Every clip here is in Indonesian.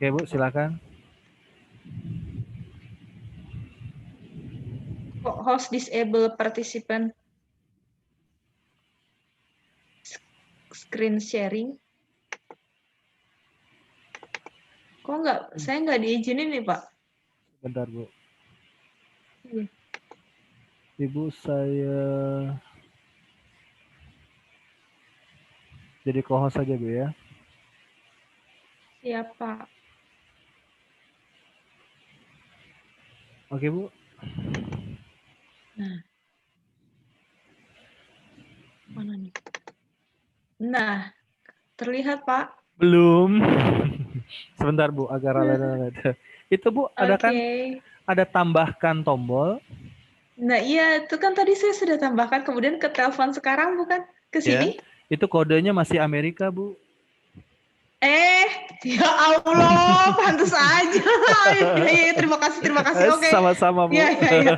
Oke Bu, silakan. Host disable participant screen sharing. Kok saya nggak diizinin nih Pak? Bentar Bu. Iya. Ibu saya jadi co-host saja Bu ya. Siap Pak. Oke Bu. Nah, mana nih? Nah, terlihat Pak. Belum. Sebentar Bu, agar rada. Itu Bu, ada kan Oke. ada tambahkan tombol. Nah iya, itu kan tadi saya sudah tambahkan, kemudian ke telepon sekarang bukan? Ke Ya. sini? Itu kodenya masih Amerika Bu. Ya Allah, pantas aja. Iya, terima kasih. Oke. Sama-sama Iya, Bu. iya.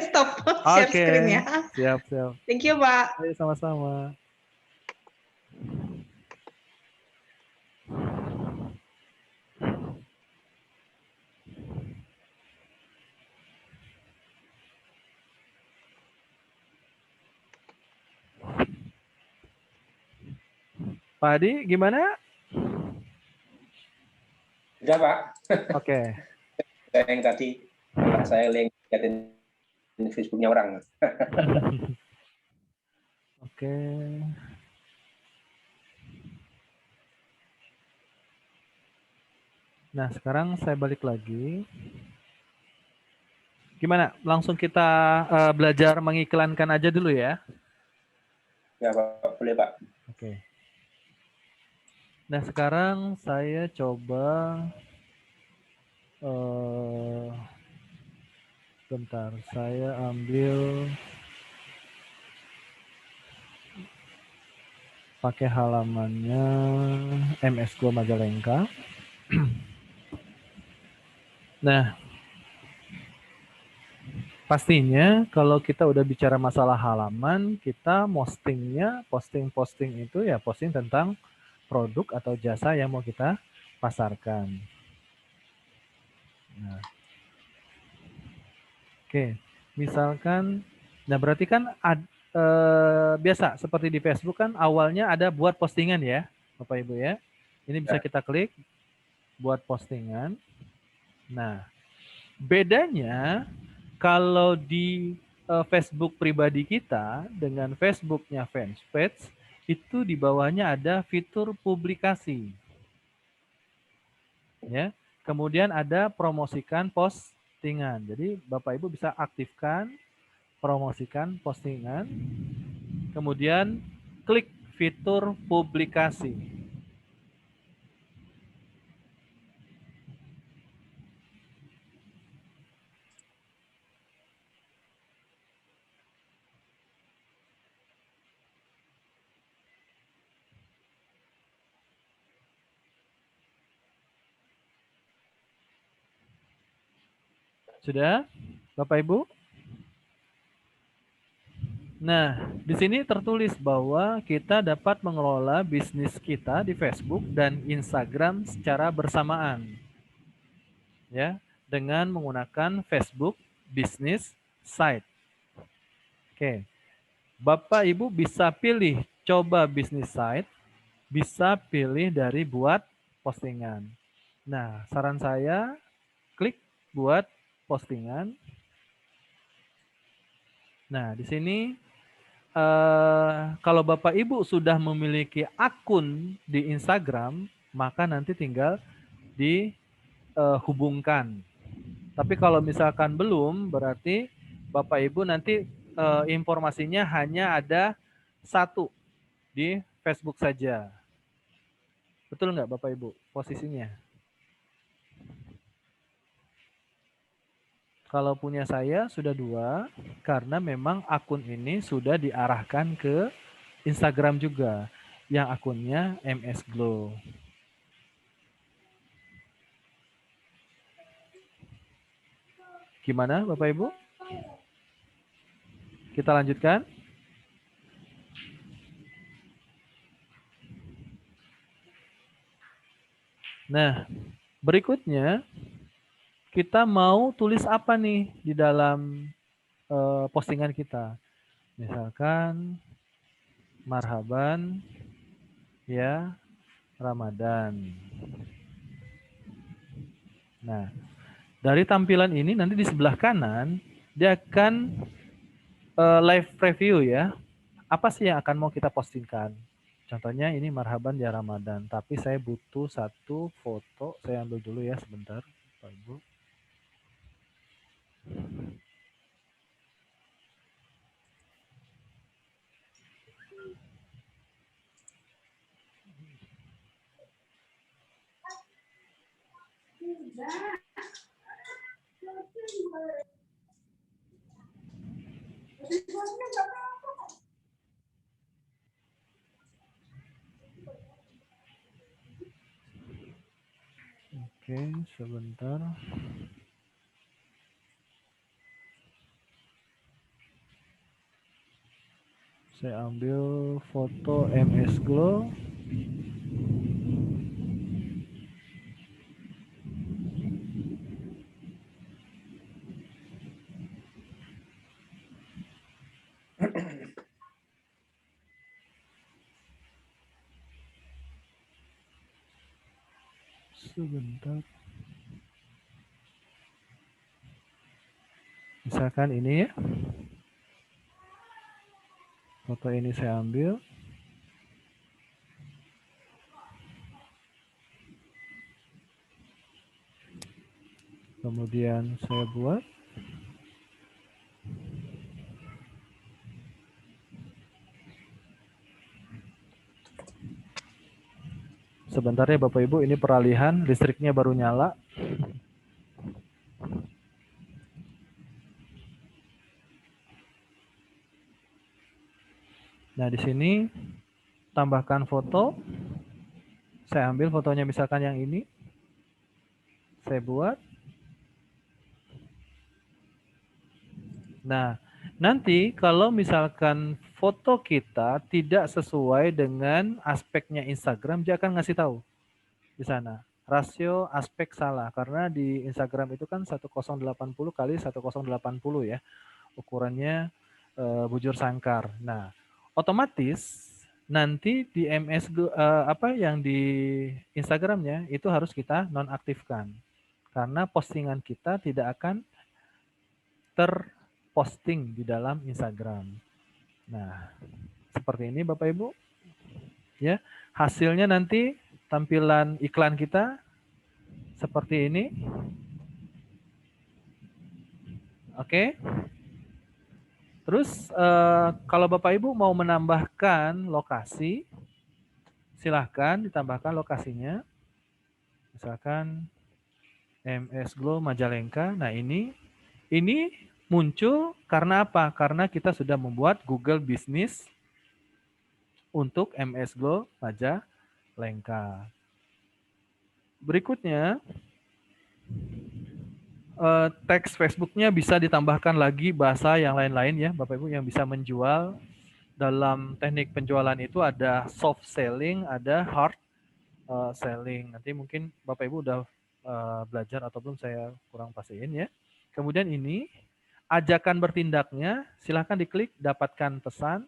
Stop share Oke, screen ya. siap. Thank you, Pak. Ayo sama-sama. Pak Adi, gimana? Sudah Pak. Oke. Yang tadi karena saya liatin Facebooknya orang. Oke. Nah, sekarang saya balik lagi. Gimana? Langsung kita belajar mengiklankan aja dulu ya. Ya Pak, boleh Pak. Oke. Nah, sekarang saya coba bentar, saya ambil pakai halamannya MS Go Majalengka. Nah, pastinya kalau kita udah bicara masalah halaman, kita posting itu ya posting tentang produk atau jasa yang mau kita pasarkan. Nah, oke, misalkan, nah berarti kan biasa seperti di Facebook kan awalnya ada buat postingan ya, Bapak Ibu ya. Ini bisa kita klik buat postingan. Nah, bedanya kalau di Facebook pribadi kita dengan Facebooknya fanpage, itu di bawahnya ada fitur publikasi. Ya. Kemudian ada promosikan postingan. Jadi Bapak Ibu bisa aktifkan promosikan postingan. Kemudian klik fitur publikasi. Sudah, Bapak Ibu? Nah, di sini tertulis bahwa kita dapat mengelola bisnis kita di Facebook dan Instagram secara bersamaan. Ya, dengan menggunakan Facebook Business Site. Oke. Bapak Ibu bisa pilih coba bisnis site, bisa pilih dari buat postingan. Nah, saran saya klik buat postingan. Nah, di sini kalau Bapak Ibu sudah memiliki akun di Instagram, maka nanti tinggal dihubungkan. Tapi kalau misalkan belum, berarti Bapak Ibu nanti informasinya hanya ada satu di Facebook saja. Betul nggak Bapak Ibu posisinya? Kalau punya saya sudah 2, karena memang akun ini sudah diarahkan ke Instagram juga, yang akunnya MS Glow. Gimana Bapak Ibu? Kita lanjutkan. Nah, Berikutnya, kita mau tulis apa nih di dalam postingan kita. Misalkan, marhaban ya Ramadan. Nah, dari tampilan ini nanti di sebelah kanan, dia akan live preview ya. Apa sih yang akan mau kita postingkan? Contohnya ini marhaban ya Ramadan, tapi saya butuh satu foto. Saya ambil dulu ya sebentar, Pak Ibu. Oke, sebentar. Saya ambil foto MS Glow. Sebentar. Misalkan ini ya. Foto ini saya ambil. Kemudian saya buat. Sebentar ya Bapak Ibu, ini peralihan, listriknya baru nyala. Nah, di sini tambahkan foto. Saya ambil fotonya misalkan yang ini. Saya buat. Nah, nanti kalau misalkan foto kita tidak sesuai dengan aspeknya Instagram, dia akan ngasih tahu di sana. Rasio aspek salah, karena di Instagram itu kan 1080 kali 1080 ya. Ukurannya bujur sangkar. Nah, otomatis nanti di apa yang di Instagramnya itu harus kita nonaktifkan. Karena postingan kita tidak akan terposting di dalam Instagram. Nah, seperti ini Bapak Ibu. Ya, hasilnya nanti tampilan iklan kita seperti ini. Oke. Terus kalau Bapak Ibu mau menambahkan lokasi, silahkan ditambahkan lokasinya. Misalkan MS Glow Majalengka. Nah, ini muncul karena apa? Karena kita sudah membuat Google Business untuk MS Glow Majalengka. Berikutnya, teks Facebooknya bisa ditambahkan lagi bahasa yang lain-lain ya, Bapak Ibu, yang bisa menjual. Dalam teknik penjualan itu ada soft selling, ada hard selling. Nanti mungkin Bapak Ibu udah belajar atau belum, saya kurang pastiin ya. Kemudian ini ajakan bertindaknya, silahkan diklik dapatkan pesan.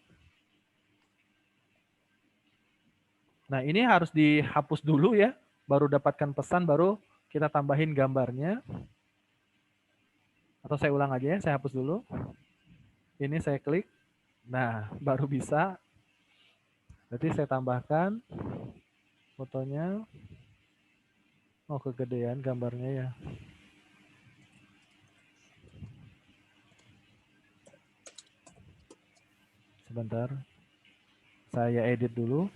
Nah, ini harus dihapus dulu ya, baru dapatkan pesan, baru kita tambahin gambarnya. Atau saya ulang aja ya, saya hapus dulu. Ini saya klik. Nah, baru bisa. Berarti saya tambahkan fotonya. Oh, kegedean gambarnya ya. Sebentar. Saya edit dulu.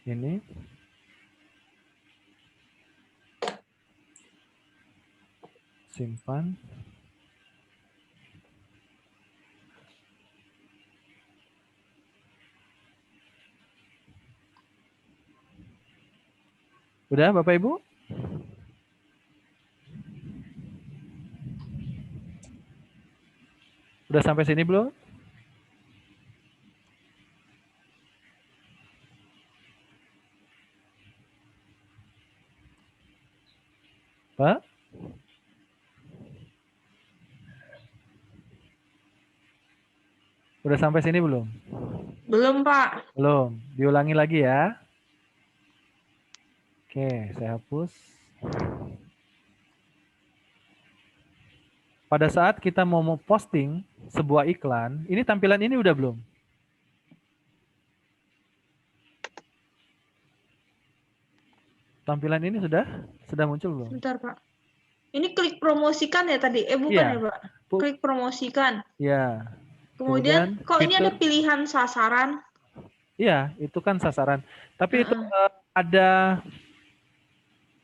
Ini. Simpan. Udah Bapak Ibu? Udah sampai sini belum? Pak? Udah sampai sini belum? Belum, Pak. Belum. Diulangi lagi ya. Oke, saya hapus. Pada saat kita mau posting sebuah iklan, ini tampilan ini udah belum? Tampilan ini sudah muncul belum? Sebentar, Pak. Ini klik promosikan ya tadi? Bukan Iya. ya, Pak? Klik promosikan. Ya. Kemudian, kok ini ada pilihan sasaran? Iya, itu kan sasaran. Tapi itu ada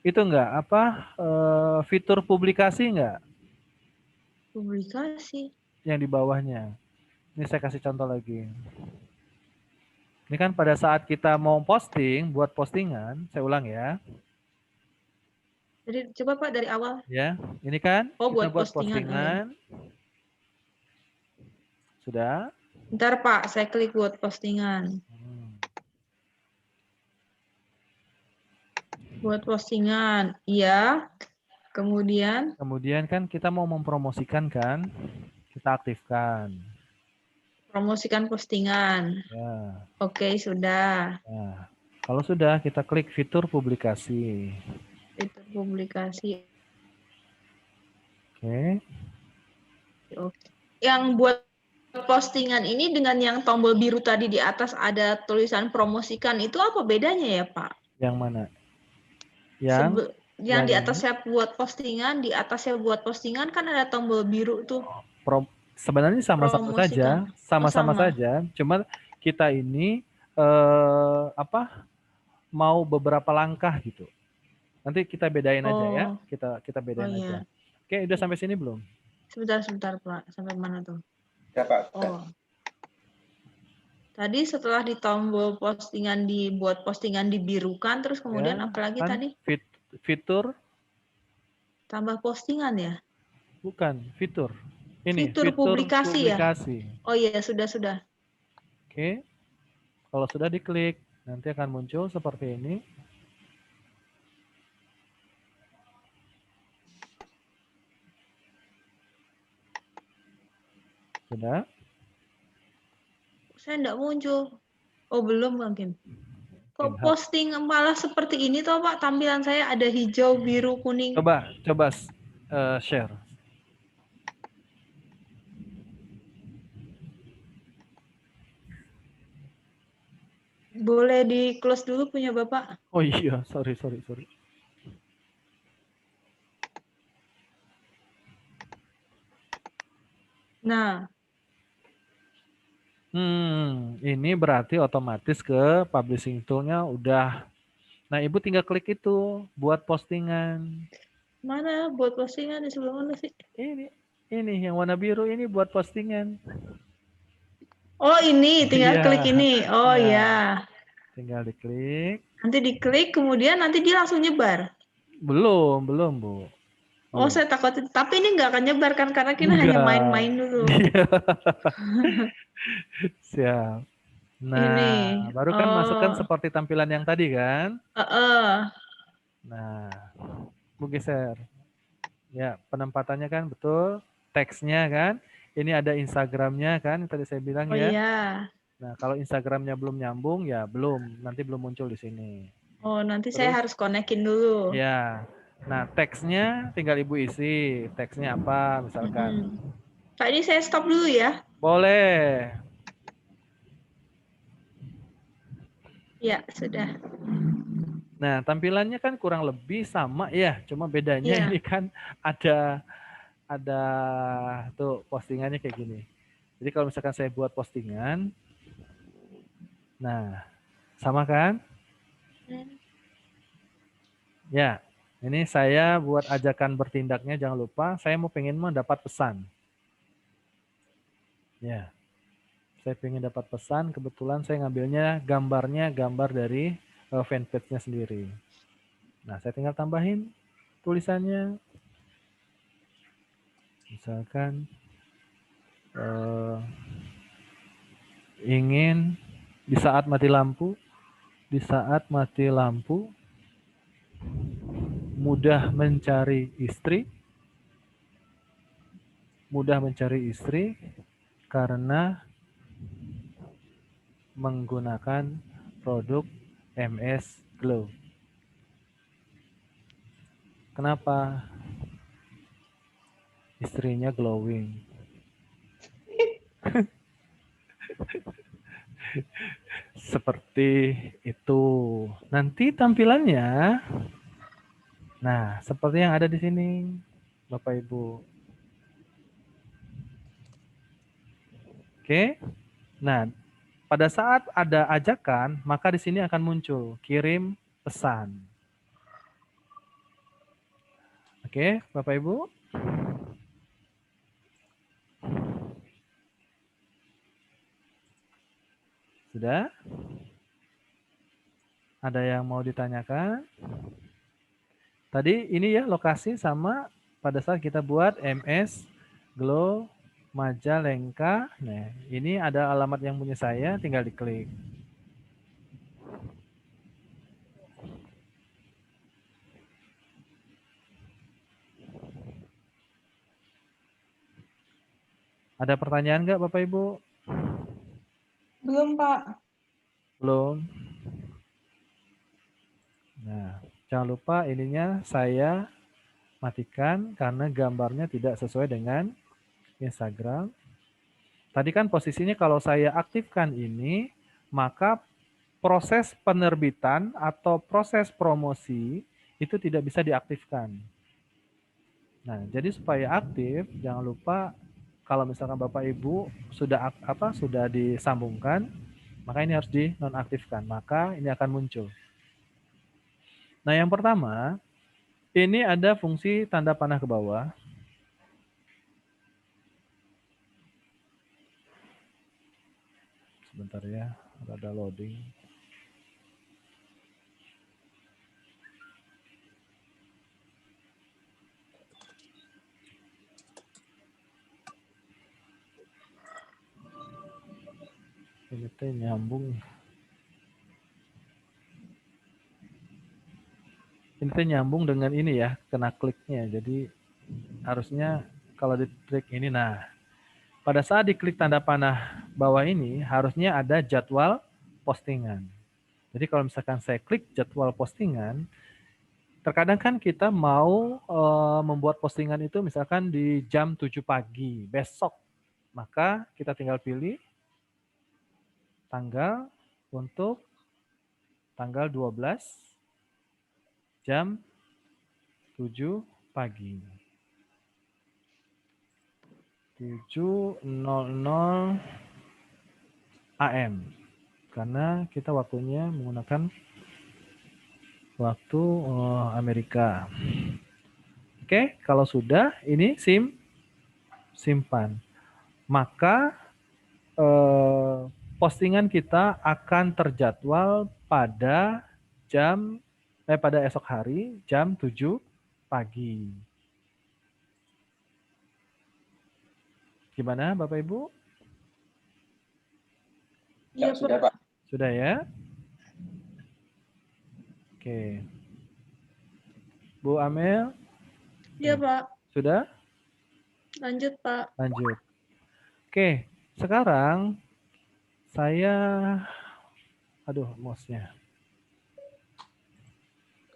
itu enggak fitur publikasi enggak Publikasi. yang di bawahnya? Ini saya kasih contoh lagi. Ini kan pada saat kita mau posting, buat postingan, saya ulang ya. Jadi coba Pak dari awal. Ya, ini kan kita buat postingan. Sudah? Bentar Pak, saya klik buat postingan. Buat postingan, iya. Kemudian kan kita mau mempromosikan kan, kita aktifkan. Promosikan postingan. Ya. Oke, sudah. Nah, kalau sudah, kita klik fitur publikasi. Fitur publikasi. Oke. Yang buat postingan ini dengan yang tombol biru tadi di atas ada tulisan promosikan, itu apa bedanya ya Pak? Yang mana? Yang di atasnya buat postingan, di atasnya buat postingan kan ada tombol biru tuh. Sebenarnya sama-sama saja, sama-sama saja. Cuma kita ini mau beberapa langkah gitu. Nanti kita bedain aja ya. Kita bedain aja. Oke, udah sampai sini belum? Sebentar Pak. Sampai mana tuh? Ya, Pak. Tadi setelah di tombol postingan dibuat postingan dibirukan, terus kemudian apa lagi kan tadi? Fitur tambah postingan ya? Bukan, fitur. Ini fitur publikasi ya? Oh iya, sudah. Oke. Kalau sudah diklik, nanti akan muncul seperti ini. Sudah? Saya enggak muncul. Oh, belum mungkin. Kok posting malah seperti ini toh Pak? Tampilan saya ada hijau, biru, kuning. Coba share. Boleh di close dulu punya Bapak? Oh iya, sorry. Nah. Ini berarti otomatis ke publishing tool-nya udah. Nah, Ibu tinggal klik itu buat postingan. Mana buat postingan di sebelah mana sih? Ini yang warna biru ini buat postingan. Oh, ini tinggal klik ini. Oh ya. Tinggal diklik. Nanti diklik, kemudian nanti dia langsung nyebar. Belum, Bu. Oh, saya takut. Tapi ini nggak akan nyebar kan karena kita hanya main-main dulu. Siap. Nah, baru kan masukkan seperti tampilan yang tadi kan? Nah, Bu geser. Ya, penempatannya kan betul. Teksnya kan. Ini ada Instagramnya kan, tadi saya bilang ya. Oh iya. Nah, kalau Instagramnya belum nyambung, ya belum. Nanti belum muncul di sini. Oh, nanti saya harus konekin dulu. Ya. Nah, teksnya tinggal Ibu isi. Teksnya apa misalkan. Pak, ini saya stop dulu ya. Boleh. Ya, sudah. Nah, tampilannya kan kurang lebih sama ya. Cuma bedanya ini kan ada tuh postingannya kayak gini. Jadi kalau misalkan saya buat postingan, nah, sama kan? Ya, ini saya buat ajakan bertindaknya, jangan lupa, saya pengen mendapat pesan. Ya, saya pengen dapat pesan, kebetulan saya ngambilnya gambar dari fanpage-nya sendiri. Nah, saya tinggal tambahin tulisannya. Misalkan ingin di saat mati lampu mudah mencari istri. Mudah mencari istri karena menggunakan produk MS Glow. Kenapa? Istrinya glowing. Seperti itu. Nanti tampilannya, nah seperti yang ada di sini, Bapak Ibu. Oke. Nah, pada saat ada ajakan, maka di sini akan muncul kirim pesan. Oke, Bapak Ibu. Sudah? Ada yang mau ditanyakan? Tadi ini ya lokasi sama pada saat kita buat MS Glow Majalengka. Nah, ini ada alamat yang punya saya, tinggal diklik. Ada pertanyaan nggak Bapak Ibu? Belum, Pak. Belum. Nah, jangan lupa ininya saya matikan karena gambarnya tidak sesuai dengan Instagram. Tadi kan posisinya kalau saya aktifkan ini, maka proses penerbitan atau proses promosi itu tidak bisa diaktifkan. Nah, jadi supaya aktif, jangan lupa kalau misalkan Bapak Ibu sudah sudah disambungkan, maka ini harus dinonaktifkan. Maka ini akan muncul. Nah, yang pertama, ini ada fungsi tanda panah ke bawah. Sebentar ya, ada loading. Ini teh nyambung. Ini teh nyambung dengan ini ya, kena kliknya. Jadi harusnya kalau diklik ini, nah pada saat diklik tanda panah bawah ini harusnya ada jadwal postingan. Jadi kalau misalkan saya klik jadwal postingan, terkadang kan kita mau membuat postingan itu misalkan di jam 7 pagi besok. Maka kita tinggal pilih tanggal untuk tanggal 12 jam 7 pagi. 7.00 AM. Karena kita waktunya menggunakan waktu Amerika. Oke, kalau sudah ini simpan. Maka postingan kita akan terjadwal pada pada esok hari jam 7 pagi. Gimana Bapak Ibu? Ya, sudah Pak. Sudah ya? Oke. Bu Amel? Iya, Pak. Sudah? Lanjut, Pak. Lanjut. Oke, sekarang saya, mouse-nya.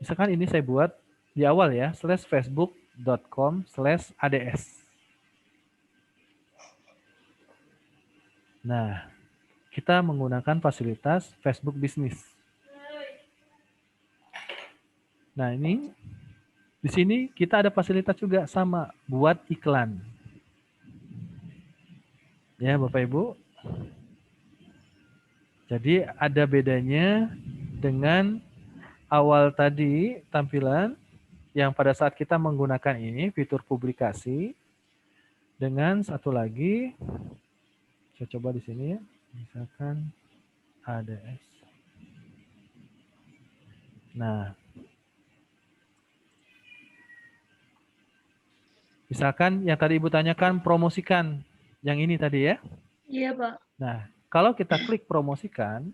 Misalkan ini saya buat di awal ya, /facebook.com/ads. Nah, kita menggunakan fasilitas Facebook Business. Nah, ini di sini kita ada fasilitas juga sama buat iklan. Ya, Bapak Ibu. Jadi ada bedanya dengan awal tadi tampilan yang pada saat kita menggunakan ini fitur publikasi dengan satu lagi, saya coba di sini ya, misalkan ADS. Nah, misalkan yang tadi Ibu tanyakan promosikan, yang ini tadi ya. Iya, Pak. Nah, kalau kita klik promosikan,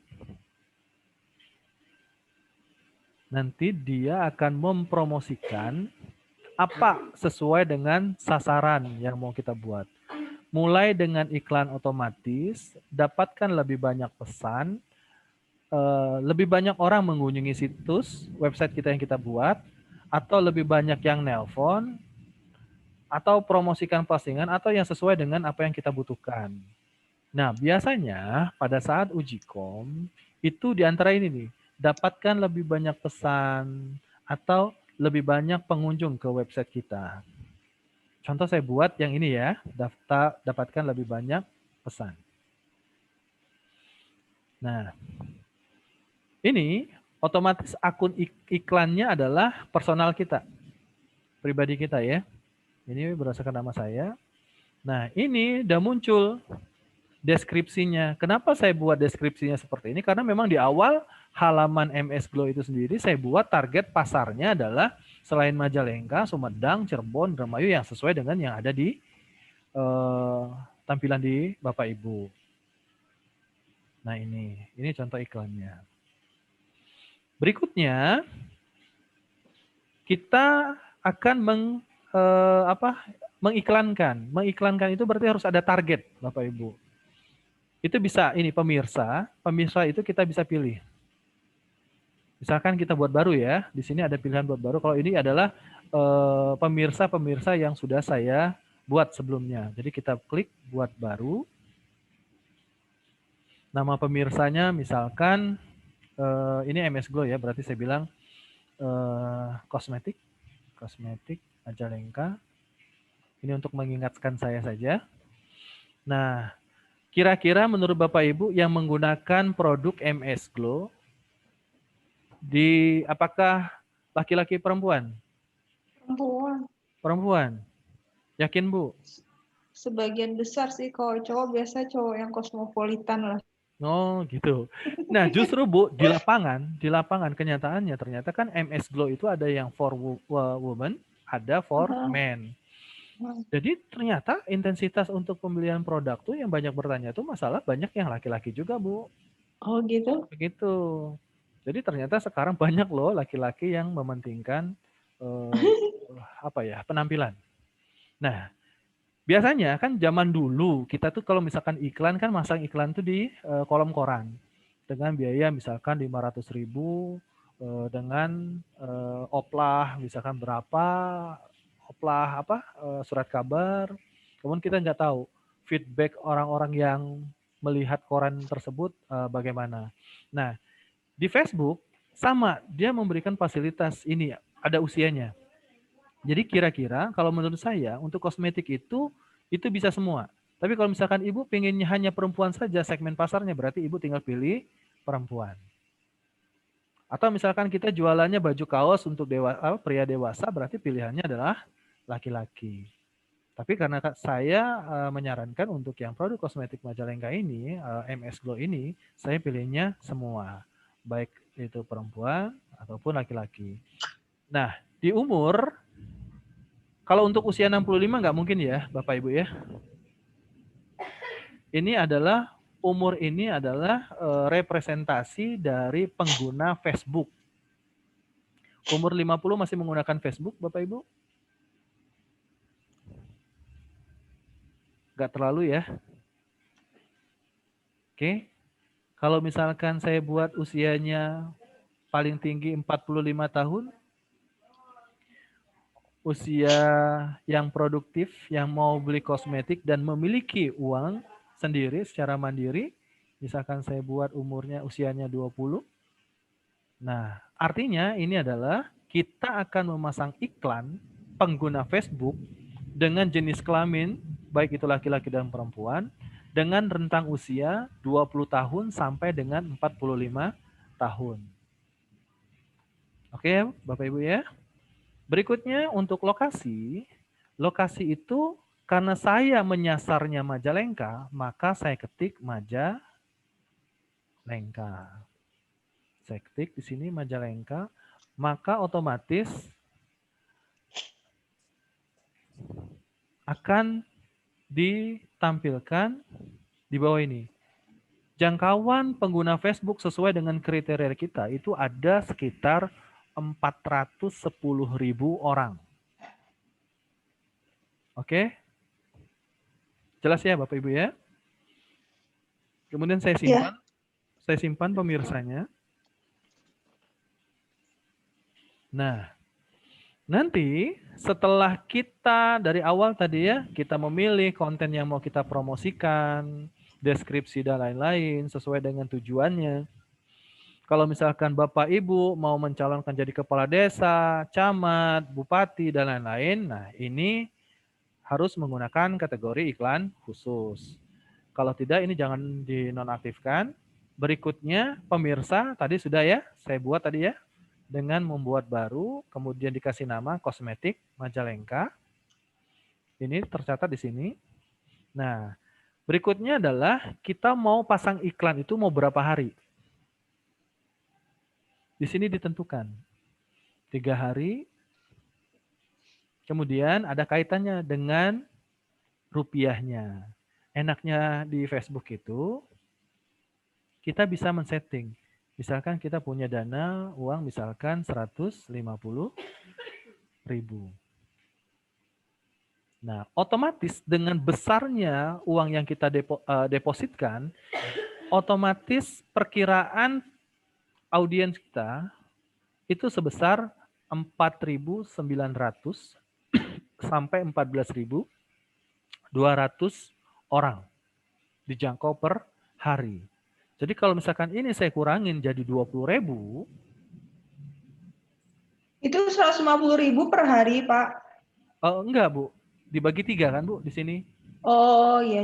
nanti dia akan mempromosikan apa sesuai dengan sasaran yang mau kita buat. Mulai dengan iklan otomatis, dapatkan lebih banyak pesan, lebih banyak orang mengunjungi situs website kita yang kita buat, atau lebih banyak yang nelpon, atau promosikan postingan, atau yang sesuai dengan apa yang kita butuhkan. Nah, biasanya pada saat uji kom, itu di antara ini nih, dapatkan lebih banyak pesan, atau lebih banyak pengunjung ke website kita. Contoh saya buat yang ini ya, dapatkan lebih banyak pesan. Nah, ini otomatis akun iklannya adalah personal kita, pribadi kita ya. Ini berdasarkan nama saya. Nah, ini udah muncul deskripsinya. Kenapa saya buat deskripsinya seperti ini? Karena memang di awal halaman MS Glow itu sendiri saya buat target pasarnya adalah selain Majalengka, Sumedang, Cirebon, Indramayu yang sesuai dengan yang ada di tampilan di Bapak Ibu. Nah ini contoh iklannya. Berikutnya kita akan mengiklankan. Mengiklankan itu berarti harus ada target, Bapak Ibu. Itu bisa ini pemirsa itu kita bisa pilih. Misalkan kita buat baru ya, di sini ada pilihan buat baru. Kalau ini adalah pemirsa-pemirsa yang sudah saya buat sebelumnya. Jadi kita klik buat baru. Nama pemirsanya misalkan ini MS Glow ya, berarti saya bilang kosmetik Majalengka. Ini untuk mengingatkan saya saja. Nah, kira-kira menurut Bapak Ibu yang menggunakan produk MS Glow apakah laki-laki perempuan? Perempuan. Yakin Bu? Sebagian besar sih, kalau cowok biasa cowok yang kosmopolitan lah. Oh gitu. Nah justru Bu di lapangan kenyataannya ternyata kan MS Glow itu ada yang for women, ada for men. Jadi ternyata intensitas untuk pembelian produk tuh yang banyak bertanya tuh masalah banyak yang laki-laki juga Bu. Oh gitu? Begitu. Jadi ternyata sekarang banyak loh laki-laki yang mementingkan penampilan. Nah biasanya kan zaman dulu kita tuh kalau misalkan iklan kan masang iklan tuh di kolom koran dengan biaya misalkan 500.000 dengan oplah misalkan berapa oplah surat kabar. Kemudian kita nggak tahu feedback orang-orang yang melihat koran tersebut bagaimana. Nah di Facebook sama dia memberikan fasilitas ini ada usianya. Jadi kira-kira kalau menurut saya untuk kosmetik itu bisa semua. Tapi kalau misalkan Ibu pengennya hanya perempuan saja segmen pasarnya, berarti Ibu tinggal pilih perempuan. Atau misalkan kita jualannya baju kaos untuk pria dewasa, berarti pilihannya adalah laki-laki. Tapi karena saya menyarankan untuk yang produk kosmetik Majalengka ini, MS Glow ini, saya pilihnya semua. Baik itu perempuan ataupun laki-laki. Nah, di umur kalau untuk usia 65 nggak mungkin ya, Bapak Ibu ya. Ini adalah umur ini adalah representasi dari pengguna Facebook. Umur 50 masih menggunakan Facebook, Bapak Ibu? Nggak terlalu ya. Oke. Kalau misalkan saya buat usianya paling tinggi 45 tahun, usia yang produktif, yang mau beli kosmetik dan memiliki uang sendiri secara mandiri, misalkan saya buat usianya 20. Nah, artinya ini adalah kita akan memasang iklan pengguna Facebook dengan jenis kelamin, baik itu laki-laki dan perempuan, dengan rentang usia 20 tahun sampai dengan 45 tahun. Oke, Bapak Ibu ya. Berikutnya untuk lokasi itu karena saya menyasarnya Majalengka, maka saya ketik Majalengka. Saya ketik di sini Majalengka, maka otomatis akan ditampilkan di bawah ini. Jangkauan pengguna Facebook sesuai dengan kriteria kita itu ada sekitar 410.000 orang. Oke? Jelas ya Bapak Ibu ya? Kemudian saya Ya. simpan pemirsanya. Nah, nanti setelah kita dari awal tadi ya, kita memilih konten yang mau kita promosikan, deskripsi dan lain-lain sesuai dengan tujuannya. Kalau misalkan Bapak Ibu mau mencalonkan jadi kepala desa, camat, bupati, dan lain-lain, nah ini harus menggunakan kategori iklan khusus. Kalau tidak, ini jangan dinonaktifkan. Berikutnya, pemirsa, tadi sudah ya, saya buat tadi ya, dengan membuat baru, kemudian dikasih nama kosmetik Majalengka. Ini tercatat di sini. Nah, berikutnya adalah kita mau pasang iklan itu mau berapa hari. Di sini ditentukan 3 hari. Kemudian ada kaitannya dengan rupiahnya. Enaknya di Facebook itu kita bisa men-setting. Misalkan kita punya dana uang misalkan 150.000. Nah, otomatis dengan besarnya uang yang kita depositkan, otomatis perkiraan audiens kita itu sebesar 4.900 sampai 14.200 orang dijangkau per hari. Jadi kalau misalkan ini saya kurangin jadi 20.000, Itu 150.000 per hari, Pak. enggak Bu, dibagi 3 kan Bu di sini. Oh, iya.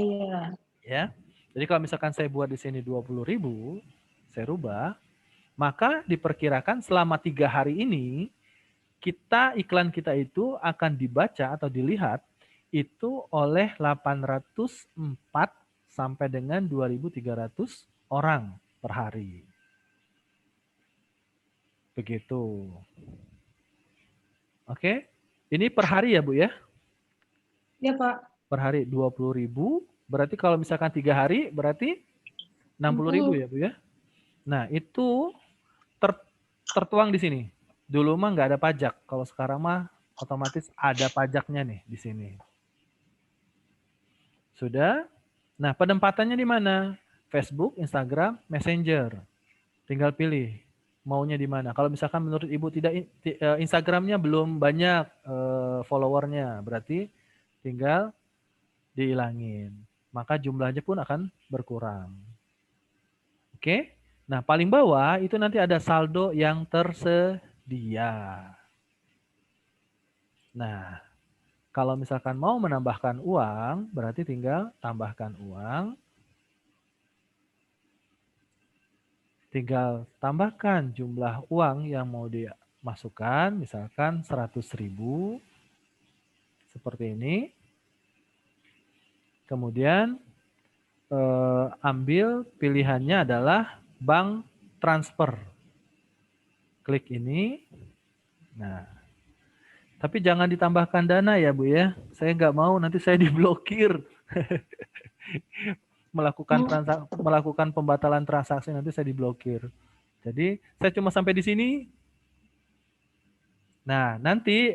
Ya. Jadi kalau misalkan saya buat di sini 20.000, saya rubah, maka diperkirakan selama 3 hari ini iklan kita itu akan dibaca atau dilihat itu oleh 804 sampai dengan 2.300 orang per hari. Begitu. Oke. Ini per hari ya Bu ya? Ya, Pak. Per hari 20.000. Berarti kalau misalkan 3 hari berarti 60.000 ya Bu ya? Nah itu tertuang di sini. Dulu mah nggak ada pajak. Kalau sekarang mah otomatis ada pajaknya nih di sini. Sudah? Nah, penempatannya di mana? Facebook, Instagram, Messenger. Tinggal pilih maunya di mana. Kalau misalkan menurut Ibu tidak Instagramnya belum banyak followernya, berarti tinggal dihilangin. Maka jumlahnya pun akan berkurang. Oke? Nah, paling bawah itu nanti ada saldo yang tersedia. Nah, kalau misalkan mau menambahkan uang, berarti tinggal tambahkan uang. Tinggal tambahkan jumlah uang yang mau dimasukkan, misalkan 100.000, seperti ini. Kemudian ambil pilihannya adalah bank transfer. Klik ini. Nah, tapi jangan ditambahkan dana ya Bu ya. Saya nggak mau nanti saya diblokir. melakukan pembatalan transaksi nanti saya diblokir. Jadi saya cuma sampai di sini. Nah, nanti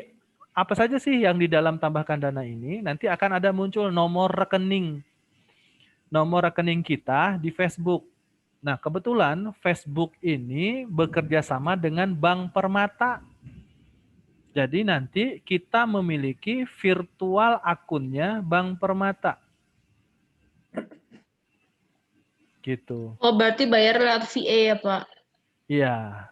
apa saja sih yang di dalam tambahkan dana ini? Nanti akan ada muncul nomor rekening kita di Facebook. Nah, kebetulan Facebook ini bekerja sama dengan Bank Permata. Jadi nanti kita memiliki virtual akunnya Bank Permata. Gitu. Oh, berarti bayar lewat VA ya, Pak? Iya.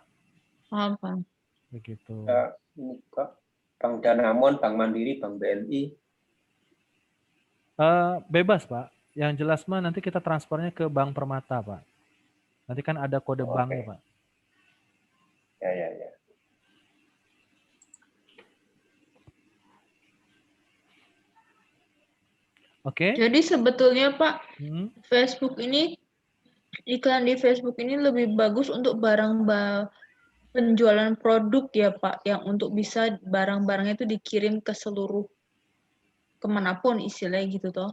Paham. Begitu. Ini Pak, Bank Danamon, Bank Mandiri, Bank BNI. Bebas Pak. Yang jelas mah nanti kita transfernya ke Bank Permata Pak. Nanti kan ada kode banknya Pak. Ya. Oke. Jadi sebetulnya Pak, Facebook ini, iklan di Facebook ini lebih bagus untuk penjualan produk ya Pak, yang untuk bisa barang-barangnya itu dikirim ke seluruh kemanapun istilahnya gitu toh.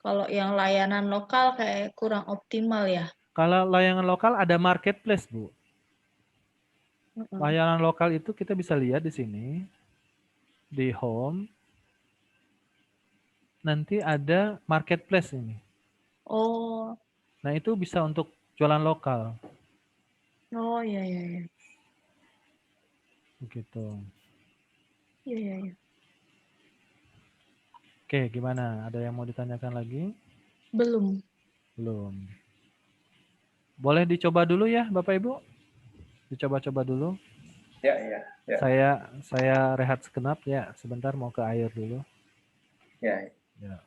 Kalau yang layanan lokal kayak kurang optimal ya. Kalau layanan lokal ada marketplace Bu. Layanan lokal itu kita bisa lihat di sini, di home. Nanti ada marketplace ini. Oh, Nah, itu bisa untuk jualan lokal. oh iya iya iya. Begitu. Iya iya iya. Oke, gimana? Ada yang mau ditanyakan lagi? Belum. Belum. Boleh dicoba dulu ya, Bapak Ibu? Dicoba-coba dulu. Ya, ya, ya. Saya rehat sekenap ya, sebentar mau ke air dulu. Ya. Ya.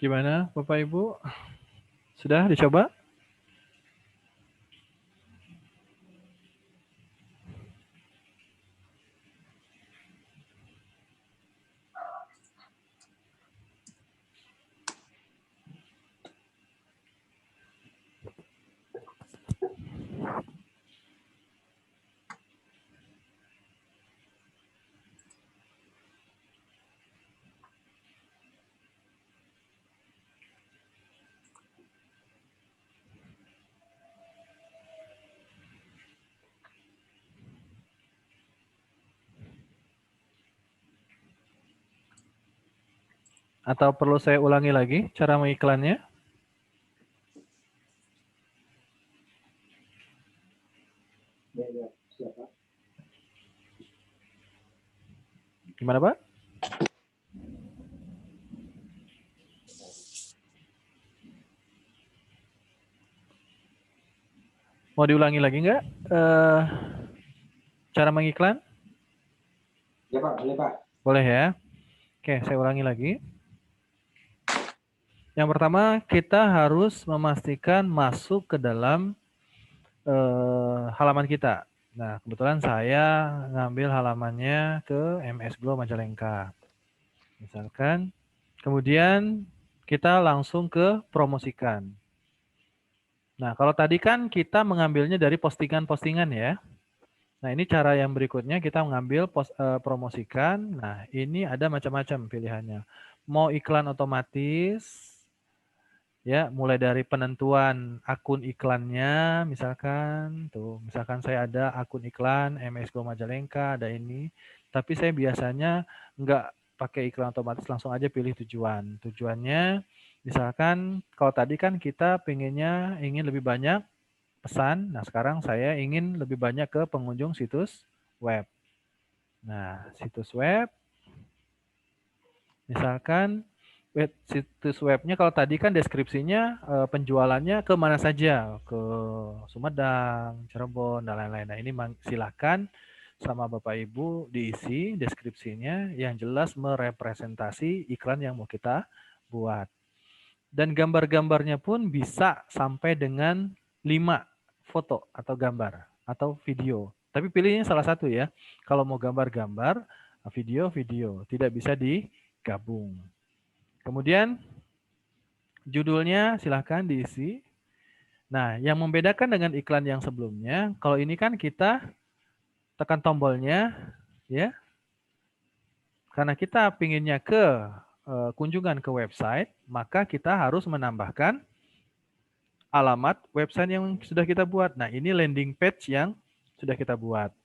Gimana Bapak Ibu? Sudah dicoba? Atau perlu saya ulangi lagi cara mengiklannya? Gimana Pak? Mau diulangi lagi nggak? Cara mengiklan? Ya Pak, boleh Pak. Boleh ya. Oke, saya ulangi lagi. Yang pertama, kita harus memastikan masuk ke dalam halaman kita. Nah, kebetulan saya ngambil halamannya ke MS Glow Majalengka. Misalkan, kemudian kita langsung ke promosikan. Nah, kalau tadi kan kita mengambilnya dari postingan-postingan ya. Nah, ini cara yang berikutnya kita mengambil promosikan. Nah, ini ada macam-macam pilihannya. Mau iklan otomatis, ya, mulai dari penentuan akun iklannya, misalkan saya ada akun iklan MS Go Majalengka, ada ini, tapi saya biasanya nggak pakai iklan otomatis, langsung aja pilih tujuan. Tujuannya, misalkan kalau tadi kan kita ingin lebih banyak pesan, nah sekarang saya ingin lebih banyak ke pengunjung situs web. Nah, situs web, misalkan situs webnya kalau tadi kan deskripsinya penjualannya ke mana saja, ke Sumedang, Cirebon, dan lain-lain. Nah ini silakan sama Bapak Ibu diisi deskripsinya yang jelas merepresentasi iklan yang mau kita buat. Dan gambar-gambarnya pun bisa sampai dengan 5 foto atau gambar atau video. Tapi pilihnya salah satu ya. Kalau mau gambar-gambar, video, tidak bisa digabung. Kemudian judulnya silahkan diisi. Nah, yang membedakan dengan iklan yang sebelumnya, kalau ini kan kita tekan tombolnya, ya, karena kita pinginnya ke kunjungan ke website, maka kita harus menambahkan alamat website yang sudah kita buat. Nah, ini landing page yang sudah kita buat.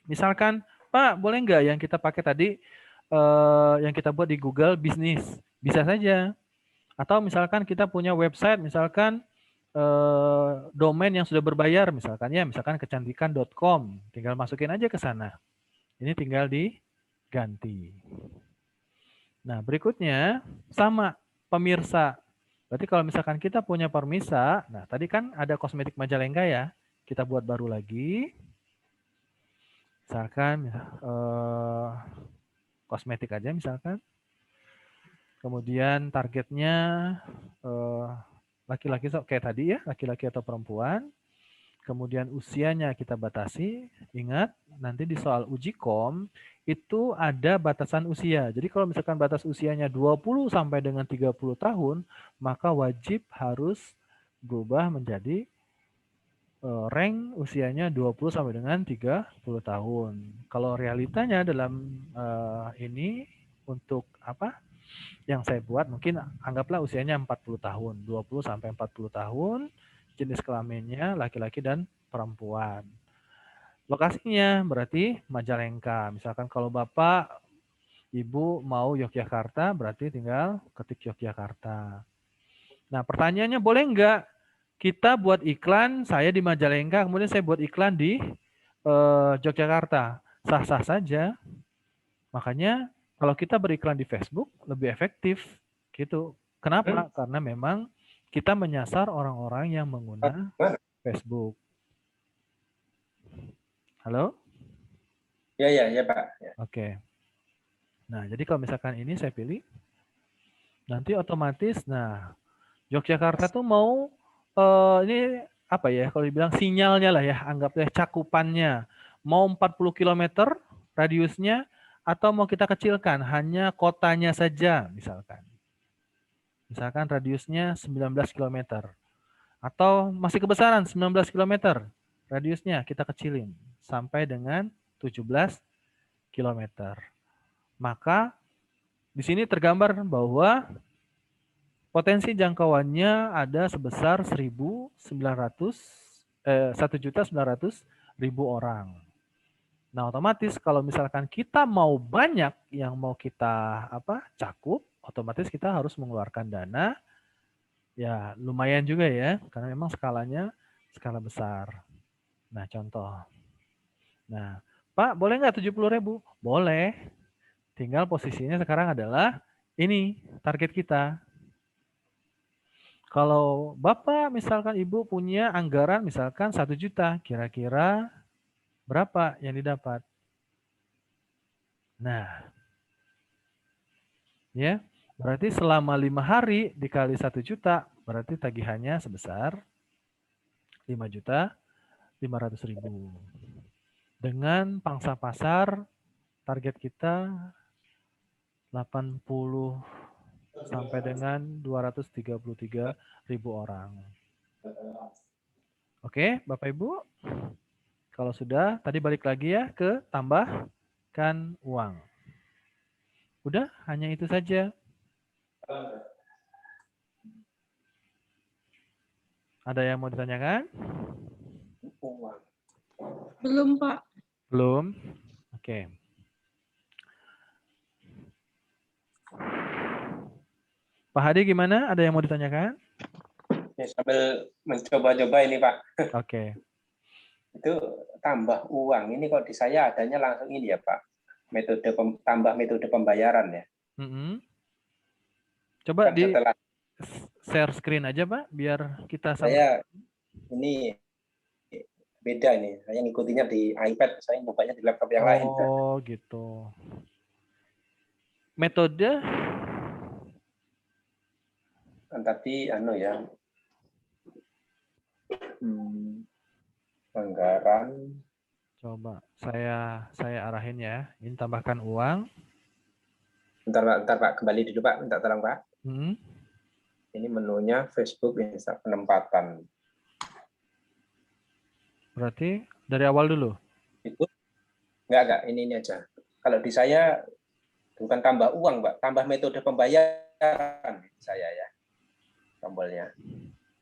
Misalkan, Pak, boleh nggak yang kita pakai tadi, yang kita buat di Google Business? Bisa saja. Atau misalkan kita punya website, misalkan domain yang sudah berbayar misalkan ya, misalkan kecantikan.com, tinggal masukin aja ke sana. Ini tinggal diganti. Nah, berikutnya sama pemirsa. Berarti kalau misalkan kita punya permisa, nah tadi kan ada kosmetik Majalengka ya, kita buat baru lagi. Misalkan kosmetik aja misalkan. Kemudian targetnya laki-laki kayak tadi ya, laki-laki atau perempuan. Kemudian usianya kita batasi. Ingat, nanti di soal uji kom itu ada batasan usia. Jadi kalau misalkan batas usianya 20 sampai dengan 30 tahun, maka wajib harus berubah menjadi rank usianya 20 sampai dengan 30 tahun. Kalau realitanya dalam ini untuk apa? Yang saya buat mungkin anggaplah usianya 40 tahun, 20 sampai 40 tahun, jenis kelaminnya laki-laki dan perempuan. Lokasinya berarti Majalengka. Misalkan kalau Bapak, Ibu mau Yogyakarta, berarti tinggal ketik Yogyakarta. Nah, pertanyaannya boleh nggak kita buat iklan saya di Majalengka, kemudian saya buat iklan di Yogyakarta? Sah-sah saja. Makanya kalau kita beriklan di Facebook lebih efektif gitu. Kenapa? Karena memang kita menyasar orang-orang yang mengguna Facebook. Halo? Ya Pak. Ya. Oke. Nah, jadi kalau misalkan ini saya pilih, nanti otomatis, nah Yogyakarta tuh mau ini apa ya? Kalau dibilang sinyalnya lah ya, anggaplah cakupannya mau 40 km radiusnya atau mau kita kecilkan hanya kotanya saja misalkan. Misalkan radiusnya 19 km. Atau masih kebesaran 19 km. Radiusnya kita kecilin sampai dengan 17 km. Maka di sini tergambar bahwa potensi jangkauannya ada sebesar 1.900.000 orang. Nah, otomatis kalau misalkan kita mau banyak yang mau kita cakup, otomatis kita harus mengeluarkan dana. Ya, lumayan juga ya, karena memang skalanya skala besar. Nah, contoh. Nah, Pak, boleh nggak 70.000? Boleh. Tinggal posisinya sekarang adalah ini target kita. Kalau Bapak misalkan Ibu punya anggaran misalkan 1 juta, kira-kira berapa yang didapat? Nah, ya, berarti selama 5 hari dikali 1 juta, berarti tagihannya sebesar 5.500.000. Dengan pangsa pasar target kita 80 sampai dengan 233.000 orang. Oke, Bapak Ibu. Kalau sudah, tadi balik lagi ya ke tambahkan uang. Udah, hanya itu saja. Ada yang mau ditanyakan? Belum, Pak. Belum? Oke. Pak Hadi gimana? Ada yang mau ditanyakan? Ya, sambil mencoba-coba ini Pak. Oke. Itu tambah uang. Ini kok di saya adanya langsung ini ya Pak. Tambah metode pembayaran ya. Coba Kan di setelah share screen aja Pak, biar kita sama. saya ini beda ini. Saya ngikutinya di iPad, saya nyobanya di laptop yang lain. Oh, gitu. Metode Kan tadi ya. Anggaran. Coba saya arahin ya. Ini tambahkan uang. Bentar Pak, kembali dulu Pak, minta tolong Pak. Ini menunya Facebook penempatan. Berarti dari awal dulu? Itu enggak, ini aja. Kalau di saya bukan tambah uang, Pak, tambah metode pembayaran saya ya. Tombolnya.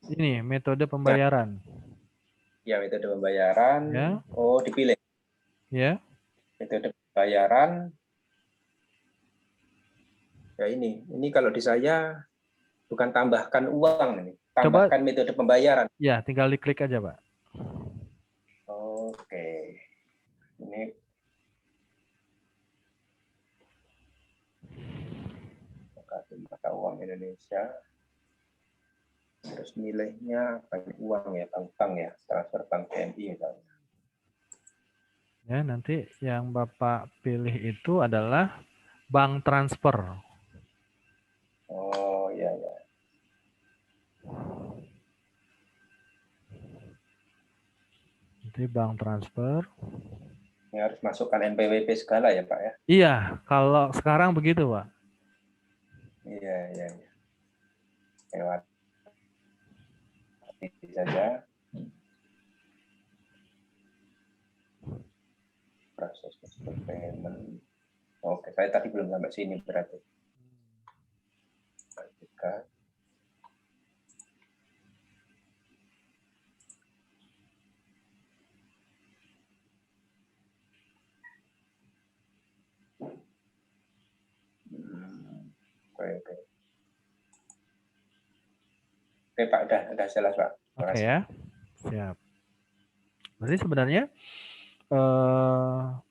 Ini metode pembayaran. Ya, metode pembayaran. Ya. Oh, dipilih. Ya. Metode pembayaran. Ya ini kalau di saya bukan tambahkan uang ini, tambahkan metode pembayaran. Ya, tinggal diklik aja, Pak. Oke. Ini mata uang Indonesia. Terus nilainya banyak uang ya, bank ya, transfer bank BNI misalnya. Ya, nanti yang Bapak pilih itu adalah bank transfer. Oh, iya, ya. Nanti bank transfer. Ini harus masukkan NPWP segala ya, Pak ya? Iya, kalau sekarang begitu, Pak. Iya, iya. Lewat ini saja. Proses payment. Oke, saya tadi belum sampai sini berarti. Lanjutkan. Oke. Oke, Pak, udah jelas, Pak. Oke ya, siap. Berarti sebenarnya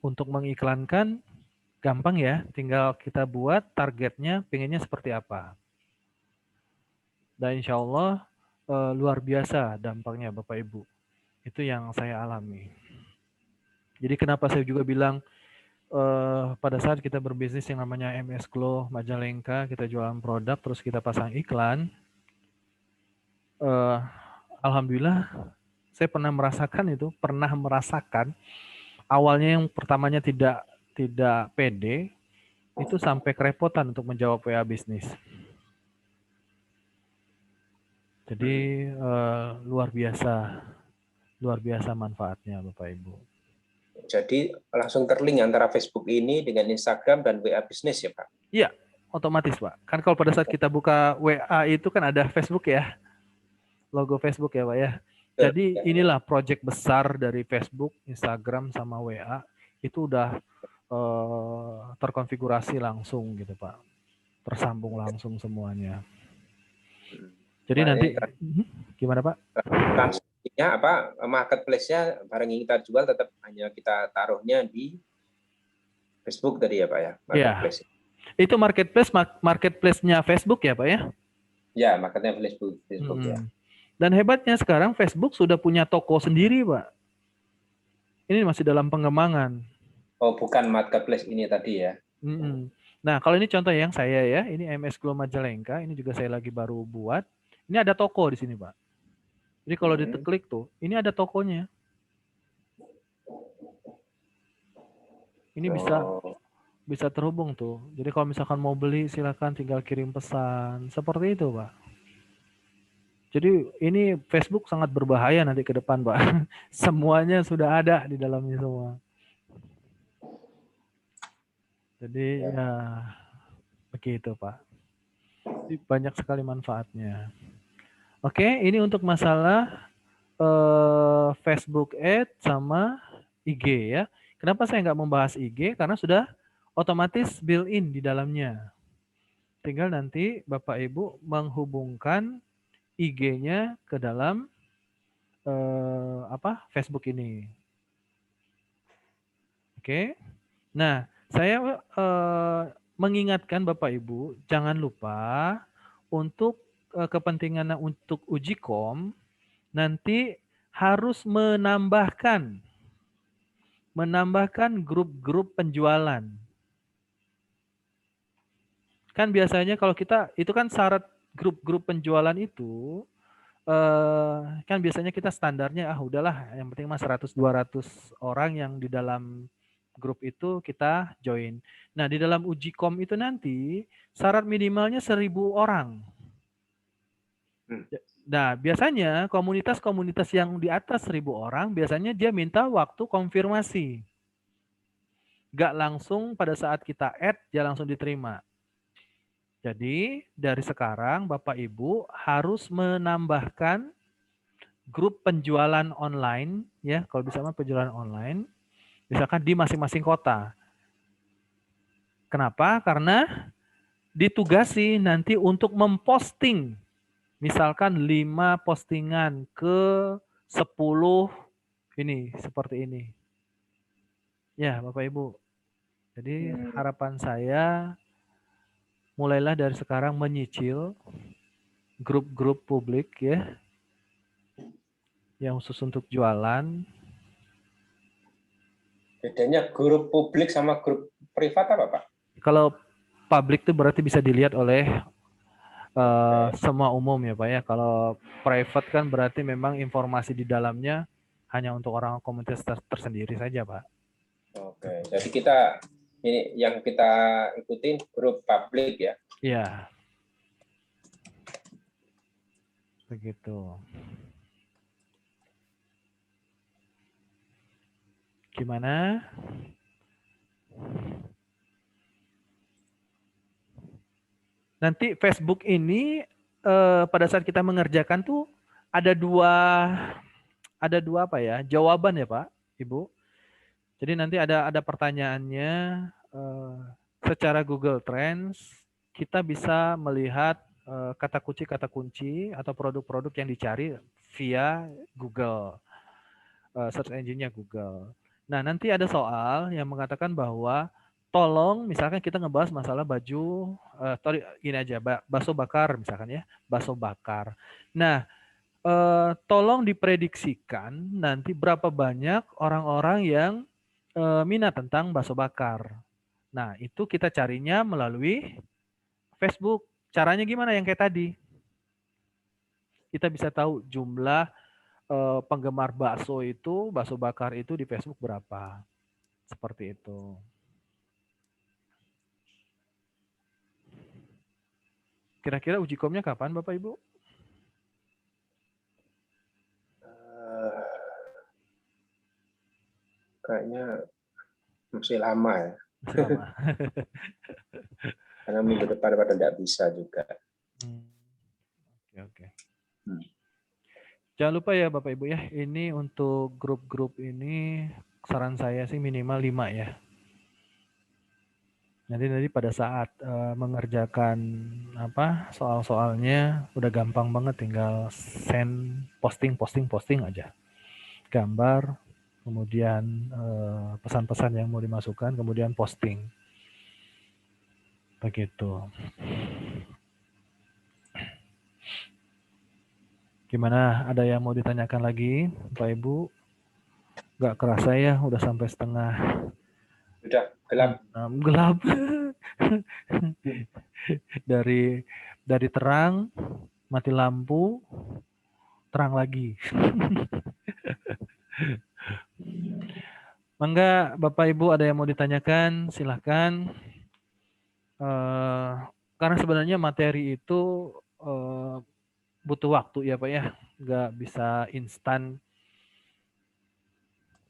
untuk mengiklankan gampang ya, tinggal kita buat targetnya, pengennya seperti apa. Dan insya Allah luar biasa dampaknya Bapak Ibu. Itu yang saya alami. Jadi kenapa saya juga bilang pada saat kita berbisnis yang namanya MS Glow Majalengka, kita jualan produk, terus kita pasang iklan, alhamdulillah saya pernah merasakan awalnya yang pertamanya tidak pede, itu sampai kerepotan untuk menjawab WA bisnis. Jadi luar biasa manfaatnya Bapak Ibu. Jadi langsung terlink antara Facebook ini dengan Instagram dan WA bisnis ya, Pak? Iya, otomatis Pak. Kan kalau pada saat kita buka WA itu kan ada Facebook ya, logo Facebook ya Pak ya. Jadi inilah proyek besar dari Facebook, Instagram, sama WA itu udah terkonfigurasi langsung gitu Pak, tersambung langsung semuanya. Jadi nah, nanti gimana Pak? Transaksinya apa? Marketplace-nya barang yang kita jual tetap hanya kita taruhnya di Facebook tadi ya Pak ya? Marketplace. Ya. Itu marketplace-nya Facebook ya Pak ya? Ya, marketnya Facebook ya. Dan hebatnya sekarang Facebook sudah punya toko sendiri Pak. Ini masih dalam pengembangan. Oh, bukan marketplace ini tadi ya? Nah, kalau ini contoh yang saya ya, ini MS Glow Majalengka, ini juga saya lagi baru buat. Ini ada toko di sini Pak. Jadi kalau diklik tuh, ini ada tokonya. Ini bisa terhubung tuh. Jadi kalau misalkan mau beli, silakan tinggal kirim pesan. Seperti itu Pak. Jadi ini Facebook sangat berbahaya nanti ke depan Pak. Semuanya sudah ada di dalamnya semua. Jadi ya begitu Pak. Jadi banyak sekali manfaatnya. Oke, ini untuk masalah Facebook Ads sama IG ya. Kenapa saya nggak membahas IG? Karena sudah otomatis built-in di dalamnya. Tinggal nanti Bapak Ibu menghubungkan IG-nya ke dalam Facebook ini. Oke. Nah, saya mengingatkan Bapak Ibu, jangan lupa untuk kepentingan untuk uji kom nanti harus menambahkan grup-grup penjualan. Kan biasanya kalau kita itu kan syarat grup-grup penjualan itu kan biasanya kita standarnya udahlah yang penting mas 100-200 orang yang di dalam grup itu kita join. Nah, di dalam uji kom itu nanti syarat minimalnya 1.000 orang. Nah, biasanya komunitas-komunitas yang di atas 1.000 orang biasanya dia minta waktu konfirmasi. Nggak langsung pada saat kita add dia langsung diterima. Jadi dari sekarang Bapak Ibu harus menambahkan grup penjualan online ya, kalau bisa mah penjualan online, misalkan di masing-masing kota. Kenapa? Karena ditugasi nanti untuk memposting Misalkan 5 postingan ke 10 ini, seperti ini. Ya, Bapak Ibu. Jadi harapan saya mulailah dari sekarang menyicil grup-grup publik ya, yang khusus untuk jualan. Bedanya grup publik sama grup privat apa, Pak? Kalau publik itu berarti bisa dilihat oleh semua umum ya Pak ya. Kalau private kan berarti memang informasi di dalamnya hanya untuk orang komunitas tersendiri saja Pak. Oke, jadi kita ini yang kita ikutin grup publik ya. Iya. Begitu. Gimana? Nanti Facebook ini pada saat kita mengerjakan tuh ada dua apa ya, jawaban ya Pak, Ibu. Jadi nanti ada pertanyaannya secara Google Trends kita bisa melihat kata kunci atau produk-produk yang dicari via Google, search engine-nya Google. Nah, nanti ada soal yang mengatakan bahwa tolong misalkan kita ngebahas masalah baju, gini aja, bakso bakar misalkan ya, bakso bakar. Nah, tolong diprediksikan nanti berapa banyak orang-orang yang minat tentang bakso bakar. Nah, itu kita carinya melalui Facebook. Caranya gimana yang kayak tadi? Kita bisa tahu jumlah penggemar bakso bakar itu di Facebook berapa. Seperti itu. Kira-kira uji komnya kapan Bapak Ibu? Kayaknya masih lama ya. Masih lama. Karena minggu depan pada tidak bisa juga. Oke. Jangan lupa ya Bapak Ibu ya, ini untuk grup-grup ini saran saya sih minimal 5 ya. Nanti pada saat mengerjakan soal-soalnya udah gampang banget, tinggal send posting aja. Gambar, kemudian pesan-pesan yang mau dimasukkan, kemudian posting. Begitu. Gimana? Ada yang mau ditanyakan lagi, Bapak Ibu? Gak kerasa ya, udah sampai setengah. Udah gelap. Gelap. dari terang, mati lampu, terang lagi. Mangga Bapak Ibu ada yang mau ditanyakan, silahkan. Karena sebenarnya materi itu butuh waktu ya Pak ya, nggak bisa instan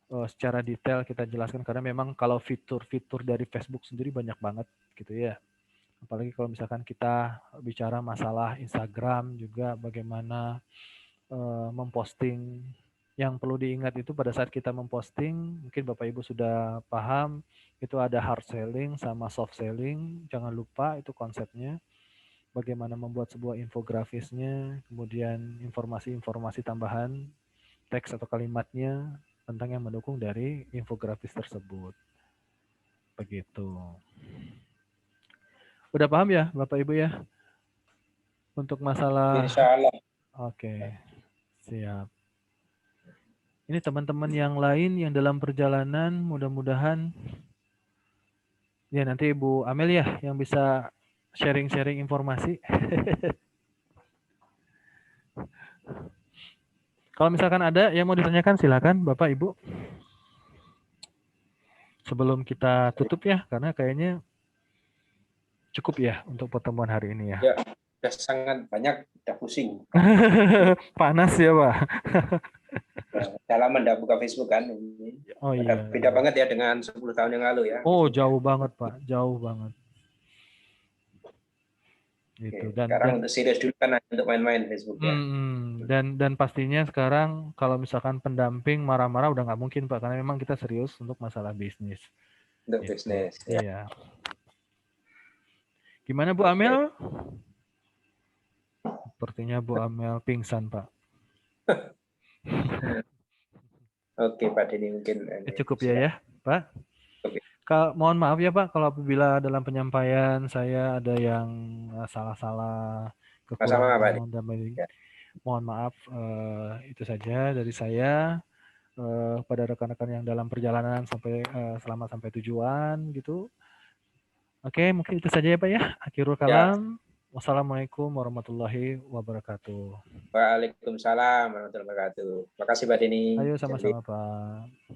secara detail kita jelaskan, karena memang kalau fitur-fitur dari Facebook sendiri banyak banget gitu ya. Apalagi kalau misalkan kita bicara masalah Instagram juga, bagaimana memposting. Yang perlu diingat itu pada saat kita memposting, mungkin Bapak Ibu sudah paham, itu ada hard selling sama soft selling. Jangan lupa itu konsepnya. Bagaimana membuat sebuah infografisnya, kemudian informasi-informasi tambahan, teks atau kalimatnya tentang yang mendukung dari infografis tersebut. Begitu. Udah paham ya Bapak Ibu ya? Untuk masalah... Insya Allah. Oke, siap. Ini teman-teman yang lain yang dalam perjalanan, mudah-mudahan ya nanti Ibu Amel ya yang bisa sharing-sharing informasi. Kalau misalkan ada yang mau ditanyakan, silakan Bapak Ibu. Sebelum kita tutup ya, karena kayaknya cukup ya untuk pertemuan hari ini ya. Ya, sudah sangat banyak, sudah pusing. Panas ya Pak. Udah lama tidak buka Facebook kan. Oh iya. Beda banget ya dengan 10 tahun yang lalu ya. Oh jauh banget Pak, jauh banget. Gitu. Oke, sekarang untuk serius dulu kan, untuk main-main Facebook ya. Dan pastinya sekarang kalau misalkan pendamping marah-marah udah nggak mungkin Pak, karena memang kita serius untuk masalah bisnis. Untuk bisnis. Ya. Iya. Gimana Bu Amel? Sepertinya Bu Amel pingsan, Pak. Oke, Pak Denny mungkin Cukup ya, Pak. Oke. Mohon maaf ya Pak, kalau apabila dalam penyampaian saya ada yang salah-salah, Sama-sama, Pak Denny. kekurangan dan Ya. mohon maaf. Itu saja dari saya. Pada rekan-rekan yang dalam perjalanan selamat sampai tujuan gitu. Oke, mungkin itu saja ya Pak ya. Akhirul kalam. Wassalamualaikum warahmatullahi wabarakatuh. Waalaikumsalam warahmatullahi wabarakatuh. Terima kasih Pak Denny. Ayo sama-sama Pak.